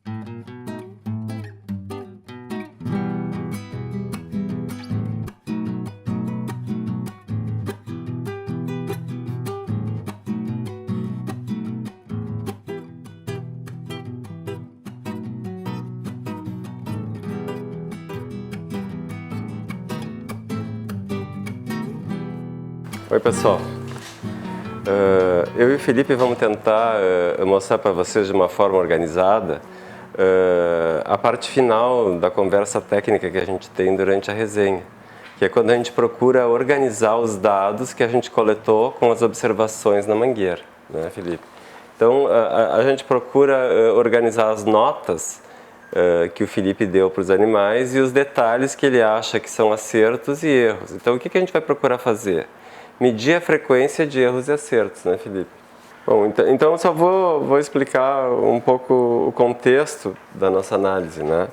Oi pessoal, eu e o Felipe vamos tentar mostrar para vocês de uma forma organizada a parte final da conversa técnica que a gente tem durante a resenha, que é quando a gente procura organizar os dados que a gente coletou com as observações na mangueira, né, Felipe? Então a gente procura organizar as notas que o Felipe deu para os animais e os detalhes que ele acha que são acertos e erros. Então o que a gente vai procurar fazer? Medir a frequência de erros e acertos, né, Felipe? Bom, então eu só vou explicar um pouco o contexto da nossa análise, né?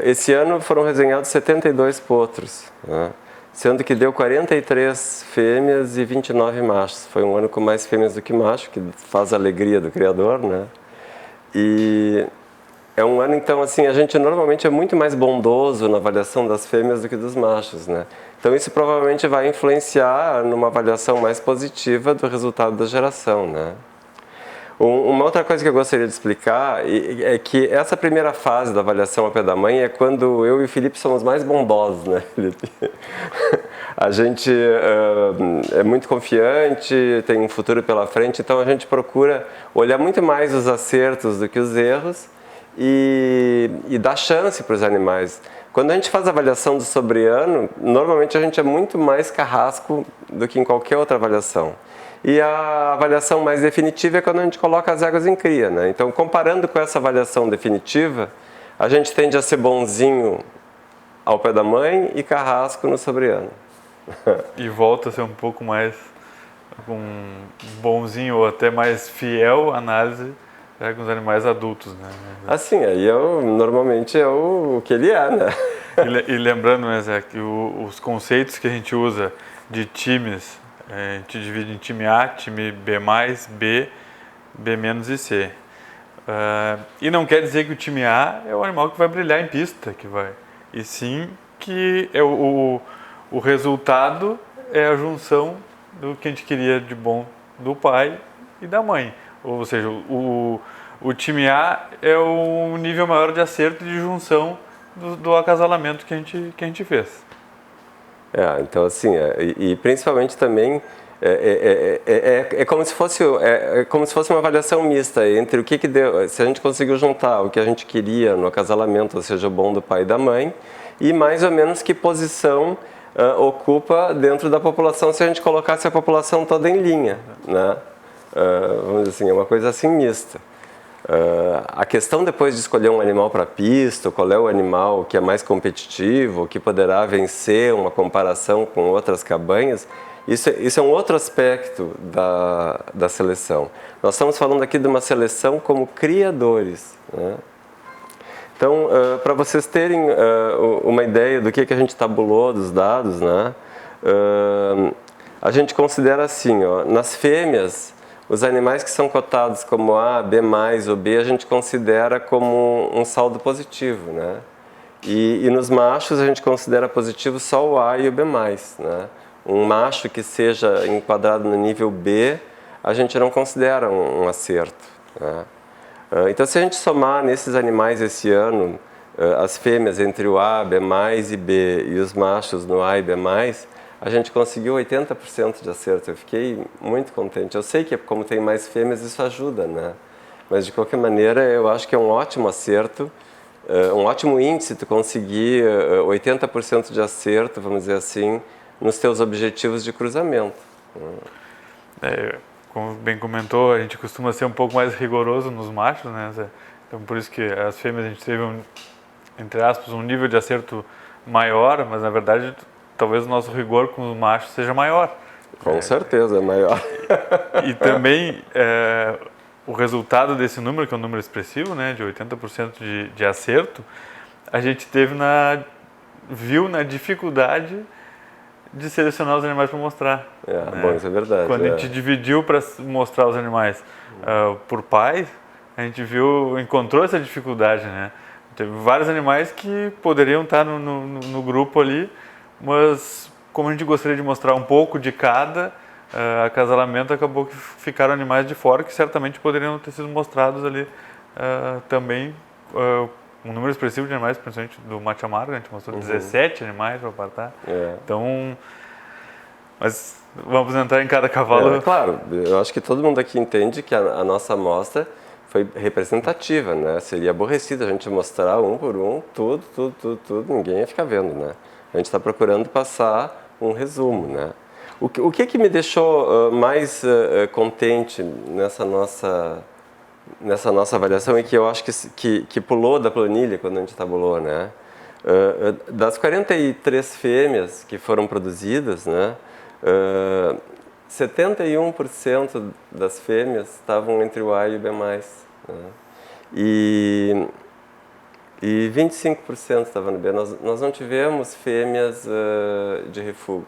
Esse ano foram resenhados 72 potros, né? Sendo que deu 43 fêmeas e 29 machos. Foi um ano com mais fêmeas do que machos, que faz a alegria do criador, né? E é um ano, então, assim, a gente normalmente é muito mais bondoso na avaliação das fêmeas do que dos machos, né? Então isso provavelmente vai influenciar numa avaliação mais positiva do resultado da geração, né? Uma outra coisa que eu gostaria de explicar é que essa primeira fase da avaliação ao pé da mãe é quando eu e o Felipe somos mais bondosos, né, Felipe? A gente é muito confiante, tem um futuro pela frente, então a gente procura olhar muito mais os acertos do que os erros e dar chance para os animais. Quando a gente faz a avaliação do sobre-ano, normalmente a gente é muito mais carrasco do que em qualquer outra avaliação. E a avaliação mais definitiva é quando a gente coloca as éguas em cria, né? Então, comparando com essa avaliação definitiva, a gente tende a ser bonzinho ao pé da mãe e carrasco no sobre-ano. E volta a ser um pouco mais bonzinho ou até mais fiel à análise com os animais adultos, né? Assim, aí normalmente é o que ele é, né? E lembrando, né, que os conceitos que a gente usa de times, a gente divide em time A, time B+, B, B- e C. E não quer dizer que o time A é o animal que vai brilhar em pista, e sim que o resultado é a junção do que a gente queria de bom do pai e da mãe. Ou seja, o time A é o nível maior de acerto e de junção do acasalamento que a gente fez. Então assim, e principalmente também é como se fosse uma avaliação mista entre o que deu, se a gente conseguiu juntar o que a gente queria no acasalamento, ou seja, o bom do pai e da mãe, e mais ou menos que posição ocupa dentro da população se a gente colocasse a população toda em linha, né? Vamos dizer assim, é uma coisa assim mista. A questão depois de escolher um animal para pista, qual é o animal que é mais competitivo, que poderá vencer uma comparação com outras cabanhas, isso é um outro aspecto da seleção. Nós estamos falando aqui de uma seleção como criadores, né? Então, para vocês terem uma ideia do que a gente tabulou dos dados, né? A gente considera assim, nas fêmeas, os animais que são cotados como A, B+, ou B, a gente considera como um saldo positivo, né? E nos machos a gente considera positivo só o A e o B+, né? Um macho que seja enquadrado no nível B, a gente não considera um acerto, né? Então, se a gente somar nesses animais esse ano, as fêmeas entre o A, B+, e B, e os machos no A e B+, a gente conseguiu 80% de acerto. Eu fiquei muito contente. Eu sei que como tem mais fêmeas, isso ajuda, né? Mas, de qualquer maneira, eu acho que é um ótimo acerto, um ótimo índice tu conseguir 80% de acerto, vamos dizer assim, nos teus objetivos de cruzamento. Como bem comentou, a gente costuma ser um pouco mais rigoroso nos machos, né? Então, por isso que as fêmeas a gente teve, entre aspas, um nível de acerto maior, mas, na verdade, talvez o nosso rigor com os machos seja maior. Com certeza é maior. E também o resultado desse número, que é um número expressivo, né, de 80% de acerto, a gente viu na dificuldade de selecionar os animais para mostrar. Bom, isso é verdade. Quando a gente dividiu para mostrar os animais por pais, a gente encontrou essa dificuldade, né? Teve vários animais que poderiam estar no grupo ali, mas como a gente gostaria de mostrar um pouco de cada, acasalamento acabou que ficaram animais de fora que certamente poderiam ter sido mostrados ali também. Um número expressivo de animais, principalmente do Mate Amargo, a gente mostrou 17 animais para apartar. Então, mas vamos entrar em cada cavalo. Claro, eu acho que todo mundo aqui entende que a nossa amostra foi representativa, né? Seria aborrecido a gente mostrar um por um, tudo, ninguém ia ficar vendo, né? A gente está procurando passar um resumo, né? O que me deixou mais contente nessa nossa avaliação e que eu acho que pulou da planilha quando a gente tabulou, né? Das 43 fêmeas que foram produzidas, né? 71% das fêmeas estavam entre o A e o B+, né? E 25% estavam no B. Nós não tivemos fêmeas de refúgio.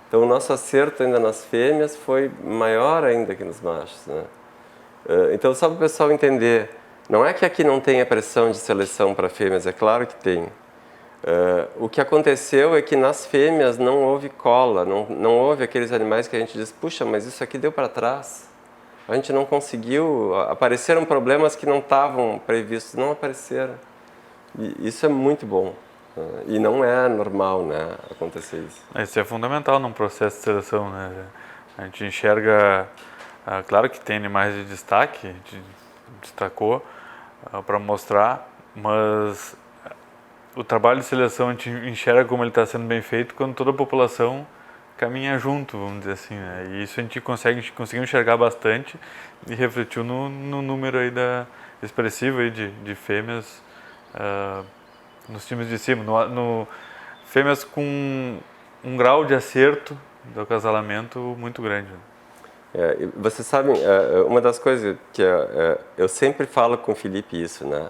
Então o nosso acerto ainda nas fêmeas foi maior ainda que nos machos, né? Então, só para o pessoal entender, não é que aqui não tenha pressão de seleção para fêmeas, é claro que tem. O que aconteceu é que nas fêmeas não houve cola, não houve aqueles animais que a gente diz, puxa, mas isso aqui deu para trás. A gente não conseguiu, apareceram problemas que não estavam previstos, não apareceram. E isso é muito bom. E não é normal, né, acontecer isso. Isso é fundamental num processo de seleção, né? A gente enxerga... claro que tem animais de destaque, a gente destacou para mostrar, mas o trabalho de seleção a gente enxerga como ele está sendo bem feito quando toda a população caminha junto, vamos dizer assim, né? E isso a gente conseguiu enxergar bastante e refletiu no número aí expressivo aí de fêmeas nos times de cima, fêmeas com um grau de acerto do acasalamento muito grande. Vocês sabem, uma das coisas que eu sempre falo com o Felipe isso, né?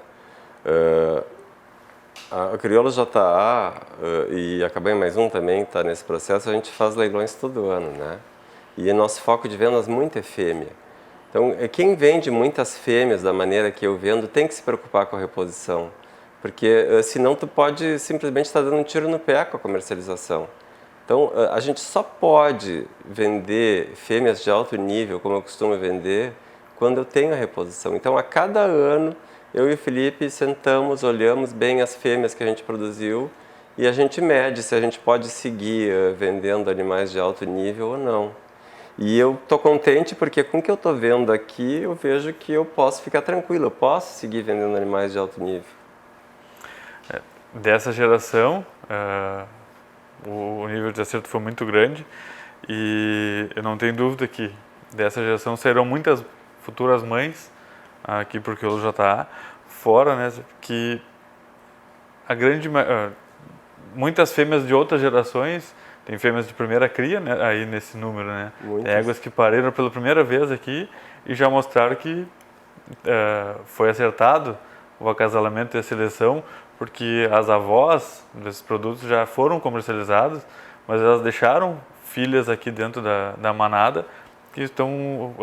A Crioulo JA e a Cabanha Mais Um também está nesse processo, a gente faz leilões todo ano, né? E nosso foco de vendas muito é fêmea. Então, quem vende muitas fêmeas da maneira que eu vendo tem que se preocupar com a reposição, porque senão tu pode simplesmente estar dando um tiro no pé com a comercialização. Então, a gente só pode vender fêmeas de alto nível, como eu costumo vender, quando eu tenho a reposição. Então, a cada ano, eu e o Felipe sentamos, olhamos bem as fêmeas que a gente produziu e a gente mede se a gente pode seguir vendendo animais de alto nível ou não. E eu estou contente porque com o que eu estou vendo aqui, eu vejo que eu posso ficar tranquilo, eu posso seguir vendendo animais de alto nível. Dessa geração... o nível de acerto foi muito grande e eu não tenho dúvida que dessa geração sairão muitas futuras mães aqui por Crioulo JA, fora, né, que muitas fêmeas de outras gerações, tem fêmeas de primeira cria, né, aí nesse número, né, tem éguas que pariram pela primeira vez aqui e já mostraram que foi acertado o acasalamento e a seleção, porque as avós desses produtos já foram comercializados, mas elas deixaram filhas aqui dentro da manada que estão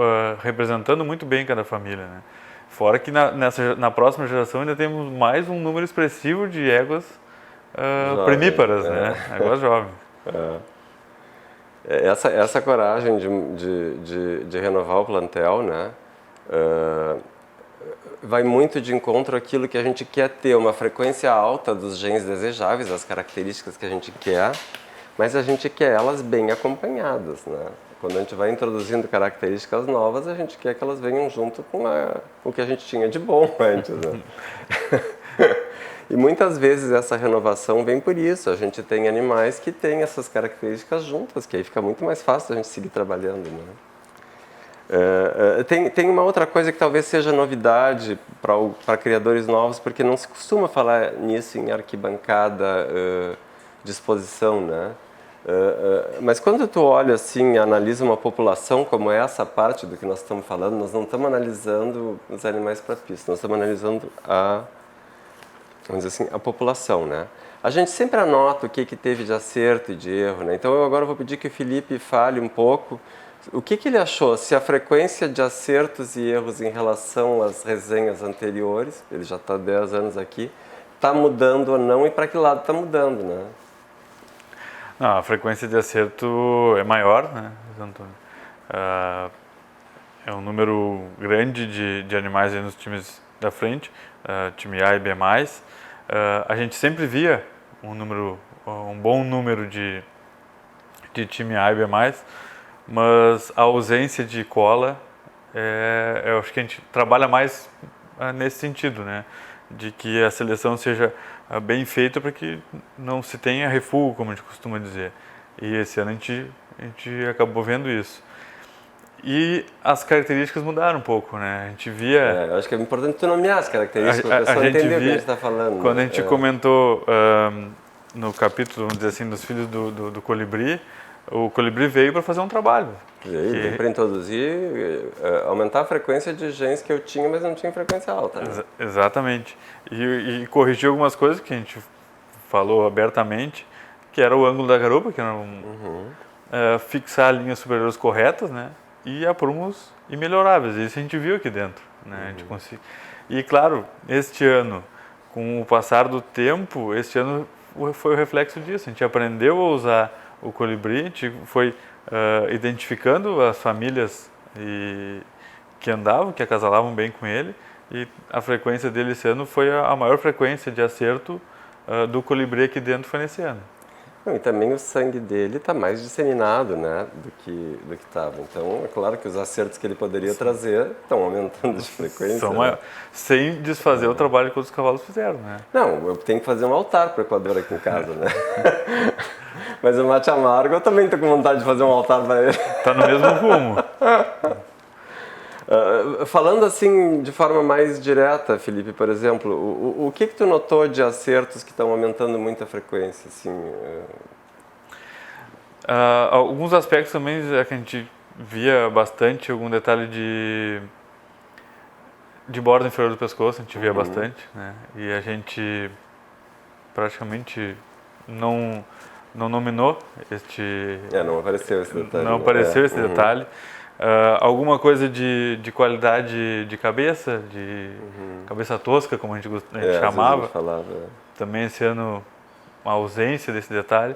representando muito bem cada família, né? Fora que na próxima geração ainda temos mais um número expressivo de éguas primíparas, né? Éguas jovens. Essa coragem de renovar o plantel, né? Vai muito de encontro àquilo que a gente quer ter, uma frequência alta dos genes desejáveis, das características que a gente quer, mas a gente quer elas bem acompanhadas, né? Quando a gente vai introduzindo características novas, a gente quer que elas venham junto com o que a gente tinha de bom antes, né? E muitas vezes essa renovação vem por isso, a gente tem animais que têm essas características juntas, que aí fica muito mais fácil a gente seguir trabalhando, né? Tem uma outra coisa que talvez seja novidade para criadores novos, porque não se costuma falar nisso em arquibancada de exposição, né? Mas quando tu olha assim, analisa uma população como essa parte do que nós estamos falando, nós não estamos analisando os animais para pista, nós estamos analisando vamos dizer assim, a população, né? A gente sempre anota o que teve de acerto e de erro, né? Então eu agora vou pedir que o Felipe fale um pouco O que ele achou? Se a frequência de acertos e erros em relação às resenhas anteriores, ele já está há 10 anos aqui, está mudando ou não e para que lado está mudando, né? Não, a frequência de acerto é maior, né, Antônio? É um número grande de animais aí nos times da frente, time A e B+. A gente sempre via um bom número de time A e B+, mas a ausência de cola, eu acho que a gente trabalha mais nesse sentido, né? De que a seleção seja bem feita para que não se tenha refúgio, como a gente costuma dizer. E esse ano a gente acabou vendo isso. E as características mudaram um pouco, né? A gente via... eu acho que é importante tu nomear as características para a pessoa entender o que a gente está falando. Quando a gente comentou no capítulo, vamos dizer assim, dos filhos do colibri, o colibri veio para fazer um trabalho. Veio para introduzir, aumentar a frequência de genes que eu tinha, mas não tinha frequência alta. Né? Exatamente. E corrigir algumas coisas que a gente falou abertamente, que era o ângulo da garupa, que era fixar linhas superiores corretas, né? E aprumos imelhoráveis. Isso a gente viu aqui dentro. Né? A gente E claro, este ano, com o passar do tempo, este ano foi o reflexo disso. A gente aprendeu a usar o colibri, a gente foi identificando as famílias que andavam, que acasalavam bem com ele, e a frequência dele esse ano foi a maior frequência de acerto do colibri aqui dentro foi nesse ano. E também o sangue dele está mais disseminado, né, do que estava. Então, é claro que os acertos que ele poderia trazer estão aumentando de frequência. Né? Sem desfazer o trabalho que os cavalos fizeram, né? Não, eu tenho que fazer um altar para o Equador aqui em casa, né? Mas o mate amargo, eu também estou com vontade de fazer um altar para ele. Está no mesmo rumo. Falando assim de forma mais direta, Felipe, por exemplo, o que tu notou de acertos que estão aumentando muito a frequência? Assim, alguns aspectos também que a gente via bastante, algum detalhe de borda inferior do pescoço, a gente via bastante, né? E a gente praticamente não nominou este... não apareceu esse detalhe. Não apareceu esse detalhe. Alguma coisa de qualidade de cabeça, de cabeça tosca, como a gente chamava. A gente falava. Também esse ano, uma ausência desse detalhe.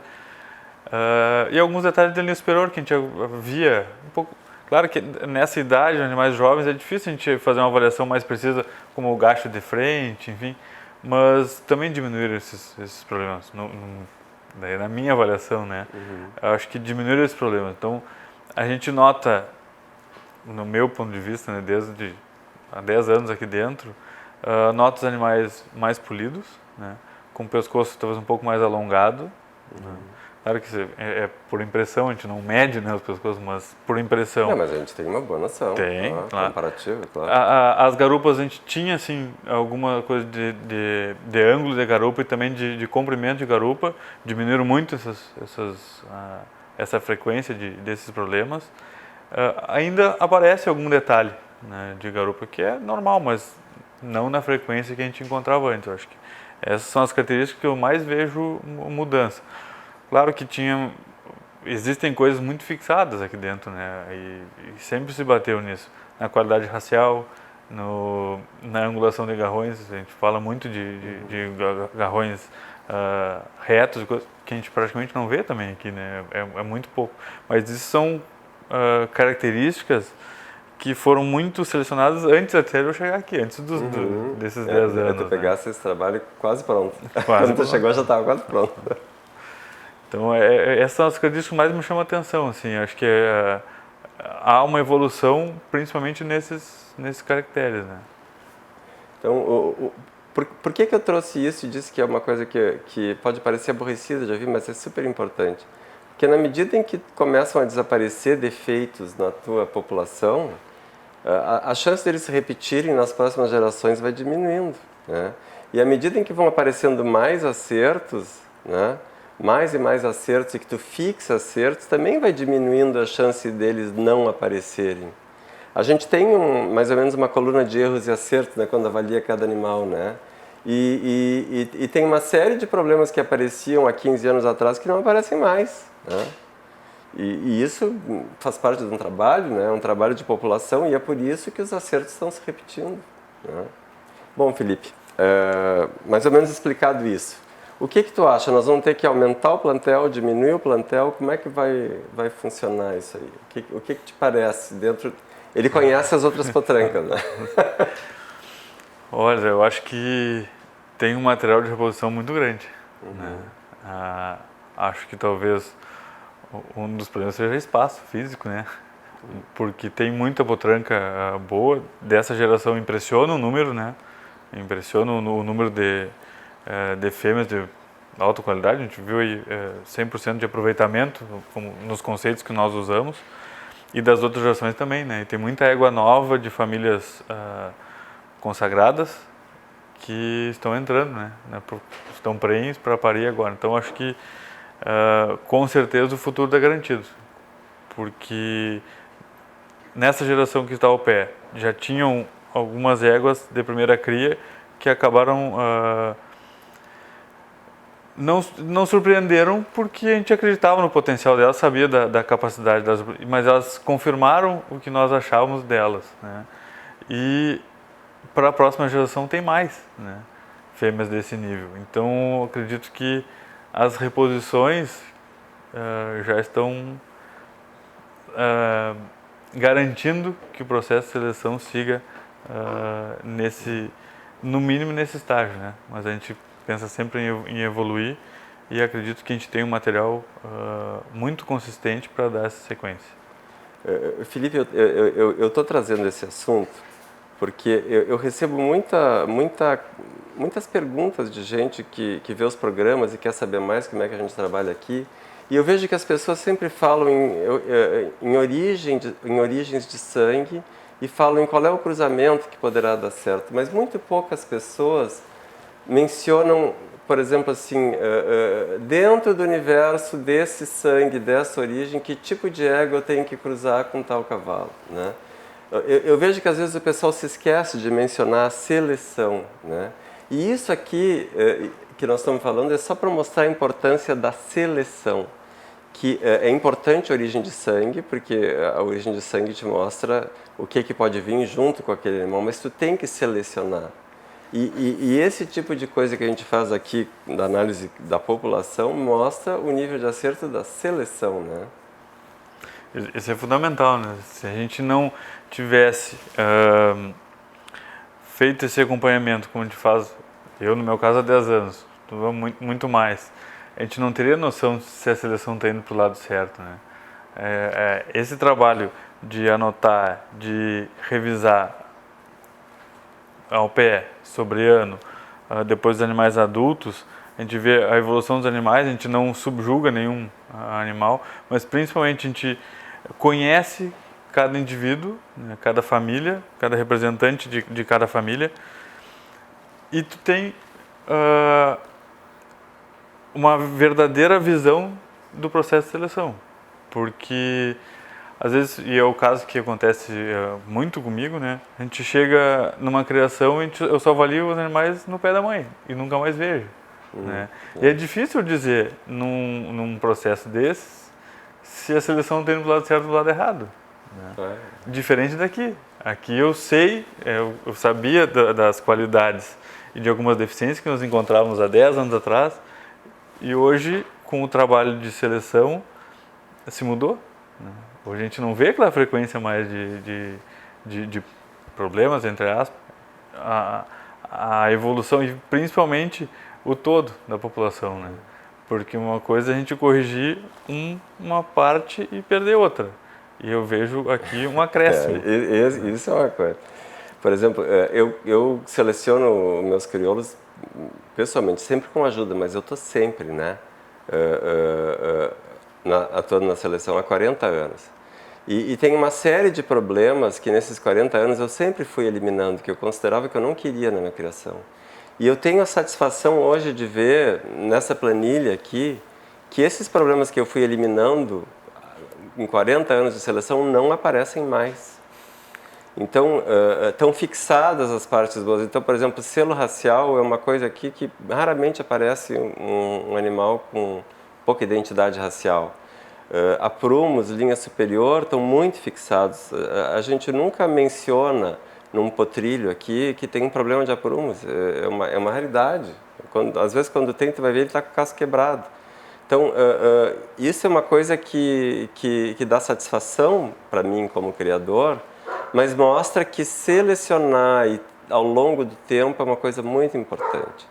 E alguns detalhes da linha superior que a gente via um pouco. Claro que nessa idade, animais jovens, é difícil a gente fazer uma avaliação mais precisa, como o gasto de frente, enfim. Mas também diminuíram esses problemas. Daí na minha avaliação, né? Eu acho que diminuíram esses problemas. Então, a gente nota, no meu ponto de vista, né, desde há 10 anos aqui dentro, nota os animais mais polidos, né, com o pescoço talvez um pouco mais alongado. Né. Claro que é por impressão, a gente não mede, né, os pescoços, mas por impressão. Não, mas a gente tem uma boa noção. Tem, claro. Comparativo, claro. As garupas a gente tinha, assim, alguma coisa de ângulo de garupa e também de comprimento de garupa. Diminuíram muito essa frequência desses problemas. Ainda aparece algum detalhe, né, de garupa, que é normal, mas não na frequência que a gente encontrava antes. Eu acho que essas são as características que eu mais vejo mudança. Claro que existem coisas muito fixadas aqui dentro, né, e sempre se bateu nisso. Na qualidade racial, na angulação de garrões, a gente fala muito de garrões retos, que a gente praticamente não vê também aqui, né, é muito pouco. Mas isso são características que foram muito selecionadas antes até de eu chegar aqui, antes desses 10 anos. Tu pegasse esse trabalho quase pronto. Quase Quando tu chegou já estava quase pronto. Então, essas são as características que mais me chamam a atenção, assim, acho que há uma evolução principalmente nesses caracteres, né? Então, por que eu trouxe isso e disse que é uma coisa que pode parecer aborrecida, já vi, mas é super importante? Porque na medida em que começam a desaparecer defeitos na tua população, a chance deles se repetirem nas próximas gerações vai diminuindo, né? E à medida em que vão aparecendo mais acertos, né, mais e mais acertos, e que tu fixa acertos, também vai diminuindo a chance deles não aparecerem. A gente tem mais ou menos uma coluna de erros e acertos, né, quando avalia cada animal, né? E tem uma série de problemas que apareciam há 15 anos atrás que não aparecem mais, né? E isso faz parte de um trabalho, né? Um trabalho de população, e é por isso que os acertos estão se repetindo, né? Bom, Felipe, mais ou menos explicado isso. O que tu acha? Nós vamos ter que aumentar o plantel, diminuir o plantel? Como é que vai funcionar isso aí? O que te parece dentro... Ele conhece as outras potrancas, né? Olha, eu acho que tem um material de reposição muito grande, né? Acho que talvez um dos problemas seja espaço físico, né? Porque tem muita potranca boa. Dessa geração impressiona o número, né? Impressiona o número de fêmeas de alta qualidade. A gente viu aí 100% de aproveitamento como nos conceitos que nós usamos. E das outras gerações também, né? E tem muita égua nova de famílias consagradas que estão entrando, né? Estão prenhes para parir agora. Então acho que com certeza o futuro está garantido, porque nessa geração que está ao pé já tinham algumas éguas de primeira cria que acabaram não surpreenderam, porque a gente acreditava no potencial delas, sabia da capacidade delas, mas elas confirmaram o que nós achávamos delas, né? E para a próxima geração tem mais, né? Fêmeas desse nível. Então acredito que as reposições já estão garantindo que o processo de seleção siga no mínimo nesse estágio, né? Mas a gente pensa sempre em evoluir, e acredito que a gente tem um material muito consistente para dar essa sequência. Felipe, eu estou trazendo esse assunto porque eu recebo muitas perguntas de gente que vê os programas e quer saber mais como é que a gente trabalha aqui. E eu vejo que as pessoas sempre falam em origens de sangue e falam em qual é o cruzamento que poderá dar certo, mas muito poucas pessoas mencionam, por exemplo, assim, dentro do universo desse sangue, dessa origem, que tipo de égua eu tenho que cruzar com tal cavalo, né? Eu vejo que às vezes o pessoal se esquece de mencionar a seleção, né? E isso aqui que nós estamos falando é só para mostrar a importância da seleção, que é importante a origem de sangue, porque a origem de sangue te mostra o que pode vir junto com aquele animal, mas tu tem que selecionar. E esse tipo de coisa que a gente faz aqui da análise da população mostra o nível de acerto da seleção, né? Isso é fundamental, né? Se a gente não tivesse feito esse acompanhamento como a gente faz, eu no meu caso há 10 anos, muito mais, a gente não teria noção se a seleção está indo para o lado certo, né? Esse trabalho de anotar, de revisar ao pé, sobre ano, depois dos animais adultos, a gente vê a evolução dos animais, a gente não subjuga nenhum animal, mas principalmente a gente conhece cada indivíduo, né, cada família, cada representante de cada família, e tu tem uma verdadeira visão do processo de seleção, porque às vezes, e é o caso que acontece muito comigo, né? A gente chega numa criação e eu só avalio os animais no pé da mãe e nunca mais vejo, né? E é difícil dizer num processo desses se a seleção está indo do lado certo ou do lado errado, né? Diferente daqui. Aqui eu sei, eu sabia das qualidades e de algumas deficiências que nós encontrávamos há 10 anos atrás, e hoje, com o trabalho de seleção, se mudou, né? Hoje a gente não vê aquela frequência mais de problemas, entre aspas, a evolução e principalmente o todo da população, né? Porque uma coisa é a gente corrigir uma parte e perder outra. E eu vejo aqui um acréscimo. Isso é uma coisa. Por exemplo, eu seleciono meus crioulos pessoalmente, sempre com ajuda, mas eu estou sempre, né? Atuando na seleção há 40 anos. E tem uma série de problemas que nesses 40 anos eu sempre fui eliminando, que eu considerava que eu não queria na minha criação. E eu tenho a satisfação hoje de ver nessa planilha aqui que esses problemas que eu fui eliminando em 40 anos de seleção não aparecem mais. Então, estão fixadas as partes boas. Então, por exemplo, selo racial é uma coisa aqui que raramente aparece um animal com pouca identidade racial. aprumos, linha superior, estão muito fixados. A gente nunca menciona num potrilho aqui que tem um problema de aprumos. É uma realidade. Às vezes, quando tem, tu vai ver, ele está com o casco quebrado. Então, isso é uma coisa que dá satisfação para mim como criador, mas mostra que selecionar ao longo do tempo é uma coisa muito importante.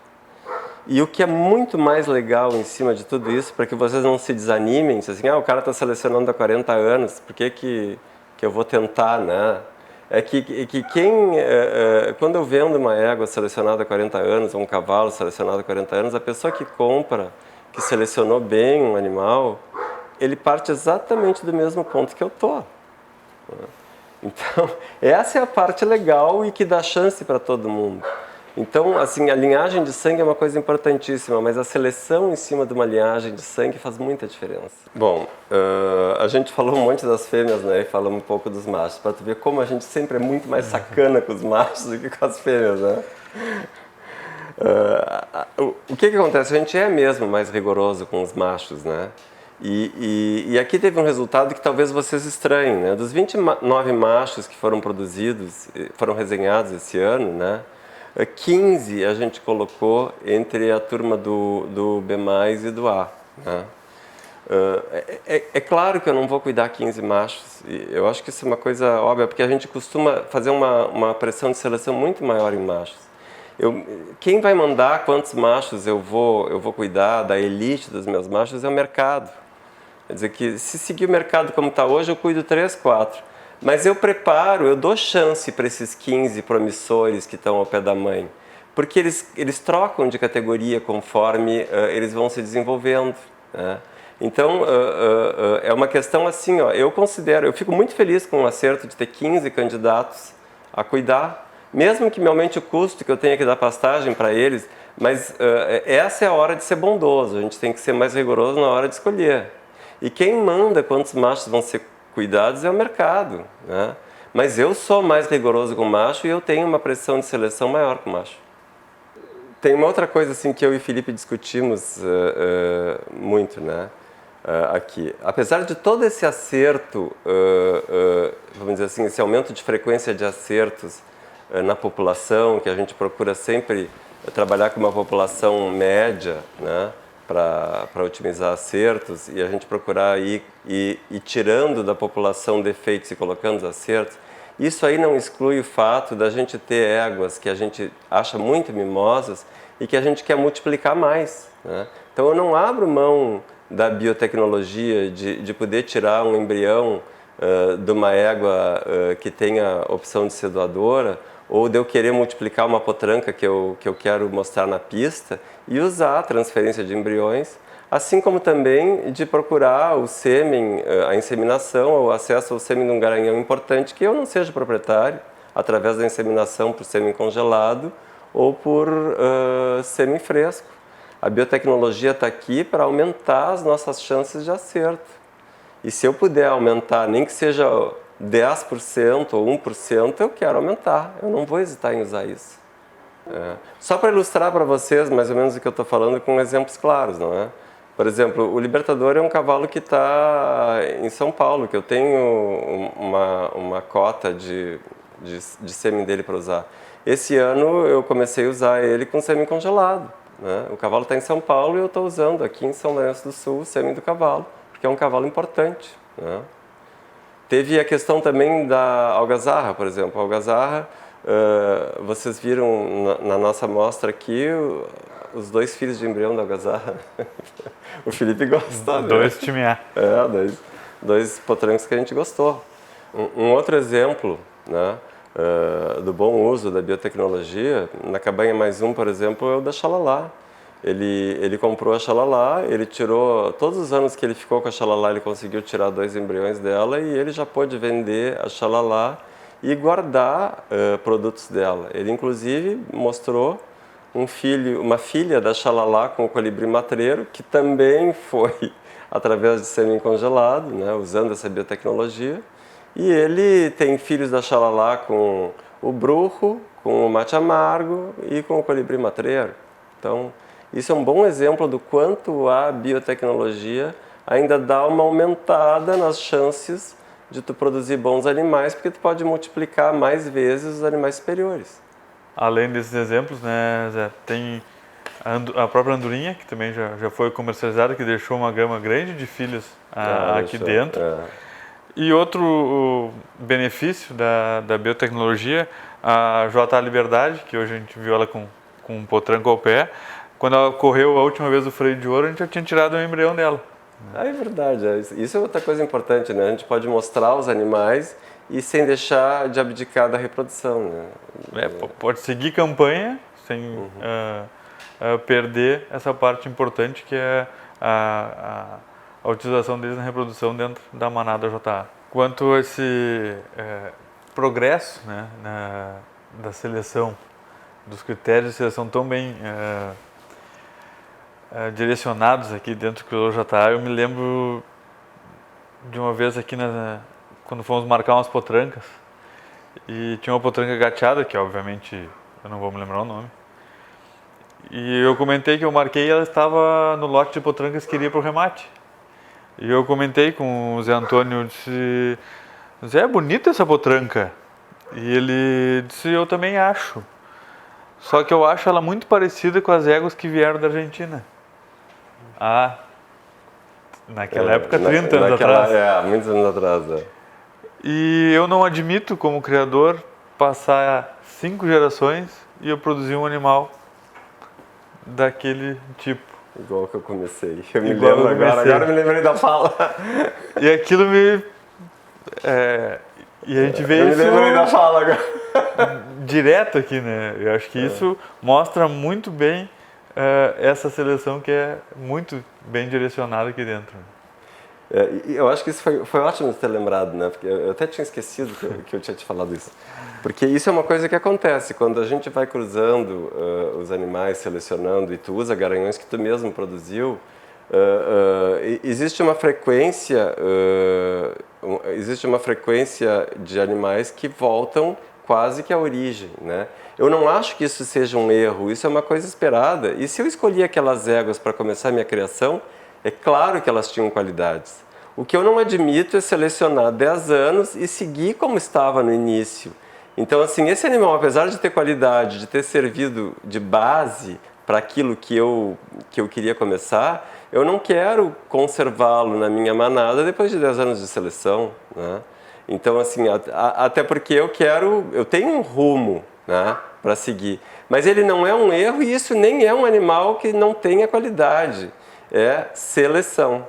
E o que é muito mais legal em cima de tudo isso, para que vocês não se desanimem, se assim, o cara está selecionando há 40 anos, por que eu vou tentar, né? É que quando eu vendo uma égua selecionada há 40 anos, ou um cavalo selecionado há 40 anos, a pessoa que compra, que selecionou bem um animal, ele parte exatamente do mesmo ponto que eu tô. Então, essa é a parte legal e que dá chance para todo mundo. Então, assim, a linhagem de sangue é uma coisa importantíssima, mas a seleção em cima de uma linhagem de sangue faz muita diferença. Bom, a gente falou um monte das fêmeas, né, e falamos um pouco dos machos, para tu ver como a gente sempre é muito mais sacana com os machos do que com as fêmeas, né? O que acontece? A gente é mesmo mais rigoroso com os machos, né? E aqui teve um resultado que talvez vocês estranhem, né? Dos 29 machos que foram produzidos, foram resenhados esse ano, né? 15 a gente colocou entre a turma do B+, e do A, né? É claro que eu não vou cuidar 15 machos, eu acho que isso é uma coisa óbvia, porque a gente costuma fazer uma pressão de seleção muito maior em machos. Quem vai mandar quantos machos eu vou cuidar da elite dos meus machos é o mercado. Quer dizer que se seguir o mercado como está hoje, eu cuido 3, 4. Mas eu dou chance para esses 15 promissores que estão ao pé da mãe. Porque eles trocam de categoria conforme eles vão se desenvolvendo, né? Então, é uma questão assim, eu fico muito feliz com o acerto de ter 15 candidatos a cuidar, mesmo que me aumente o custo, que eu tenha que dar pastagem para eles, mas essa é a hora de ser bondoso, a gente tem que ser mais rigoroso na hora de escolher. E quem manda quantos machos vão ser cuidados é o mercado, né? Mas eu sou mais rigoroso com o macho e eu tenho uma pressão de seleção maior com o macho. Tem uma outra coisa assim que eu e o Felipe discutimos muito, né? Aqui. Apesar de todo esse acerto, vamos dizer assim, esse aumento de frequência de acertos na população, que a gente procura sempre trabalhar com uma população média, né? Para otimizar acertos, e a gente procurar ir tirando da população defeitos e colocando os acertos, isso aí não exclui o fato da gente ter éguas que a gente acha muito mimosas e que a gente quer multiplicar mais, né? Então eu não abro mão da biotecnologia de poder tirar um embrião de uma égua que tenha opção de ser doadora, ou de eu querer multiplicar uma potranca que eu quero mostrar na pista e usar a transferência de embriões, assim como também de procurar o sêmen, a inseminação, o acesso ao sêmen de um garanhão importante que eu não seja proprietário, através da inseminação por sêmen congelado ou por sêmen fresco. A biotecnologia está aqui para aumentar as nossas chances de acerto. E se eu puder aumentar, nem que seja 10% ou 1%, eu quero aumentar. Eu não vou hesitar em usar isso. Só para ilustrar para vocês mais ou menos o que eu estou falando com exemplos claros, não é? Por exemplo, o Libertador é um cavalo que está em São Paulo, que eu tenho uma cota de sêmen dele para usar. Esse ano eu comecei a usar ele com sêmen congelado, né? O cavalo está em São Paulo e eu estou usando aqui em São Lourenço do Sul o sêmen do cavalo, porque é um cavalo importante, né? Teve a questão também da algazarra, por exemplo. A algazarra, vocês viram na nossa amostra aqui os 2 filhos de embrião da algazarra. O Felipe gosta, né? 2 time A. Dois potrancos que a gente gostou. Um outro exemplo, né, do bom uso da biotecnologia, na cabanha mais um, por exemplo, é o da Xalala. Ele comprou a Xalala, ele tirou, todos os anos que ele ficou com a Xalala, ele conseguiu tirar 2 embriões dela e ele já pôde vender a Xalala e guardar produtos dela. Ele inclusive mostrou uma filha da Xalala com o colibri matreiro, que também foi através de sêmen congelado, né, usando essa biotecnologia. E ele tem filhos da Xalala com o bruxo, com o mate amargo e com o colibri matreiro. Então, isso é um bom exemplo do quanto a biotecnologia ainda dá uma aumentada nas chances de tu produzir bons animais, porque tu pode multiplicar mais vezes os animais superiores. Além desses exemplos, né, Zé, tem a própria andorinha, que também já foi comercializada, que deixou uma gama grande de filhos aqui dentro. E outro benefício da biotecnologia, a J.A. Liberdade, que hoje a gente viu ela com um potranco ao pé, quando ela correu a última vez o freio de ouro, a gente já tinha tirado o embrião dela. É verdade, isso é outra coisa importante, né? A gente pode mostrar os animais e sem deixar de abdicar da reprodução, né? Pode seguir campanha sem perder essa parte importante que é a utilização deles na reprodução dentro da manada JA. Quanto a esse progresso, né, da seleção, dos critérios de seleção tão bem direcionados aqui dentro do criador JA, eu me lembro de uma vez aqui quando fomos marcar umas potrancas e tinha uma potranca gateada, que obviamente eu não vou me lembrar o nome, e eu comentei que eu marquei e ela estava no lote de potrancas que iria para o remate. E eu comentei com o Zé Antônio, disse: Zé, é bonita essa potranca. E ele disse: eu também acho. Só que eu acho ela muito parecida com as éguas que vieram da Argentina. Naquela época, 30 anos atrás. Muitos anos atrás. E eu não admito, como criador, passar 5 gerações e eu produzir um animal daquele tipo. Igual que eu comecei. Eu me lembro agora eu me lembrei da fala. E aquilo me... e a gente vê isso... Eu me lembrei da fala agora. Direto aqui, né? Eu acho que isso mostra muito bem essa seleção que é muito bem direcionada aqui dentro. Eu acho que isso foi ótimo de ter lembrado, né? Porque eu até tinha esquecido que eu tinha te falado isso. Porque isso é uma coisa que acontece quando a gente vai cruzando os animais, selecionando, e tu usa garanhões que tu mesmo produziu. Existe uma frequência de animais que voltam quase que à origem, né? Eu não acho que isso seja um erro, isso é uma coisa esperada. E se eu escolhi aquelas éguas para começar a minha criação, é claro que elas tinham qualidades. O que eu não admito é selecionar 10 anos e seguir como estava no início. Então, assim, esse animal, apesar de ter qualidade, de ter servido de base para aquilo que eu queria começar, eu não quero conservá-lo na minha manada depois de 10 anos de seleção, né? Então, assim, até porque eu tenho um rumo, né, para seguir. Mas ele não é um erro e isso nem é um animal que não tenha qualidade. É seleção.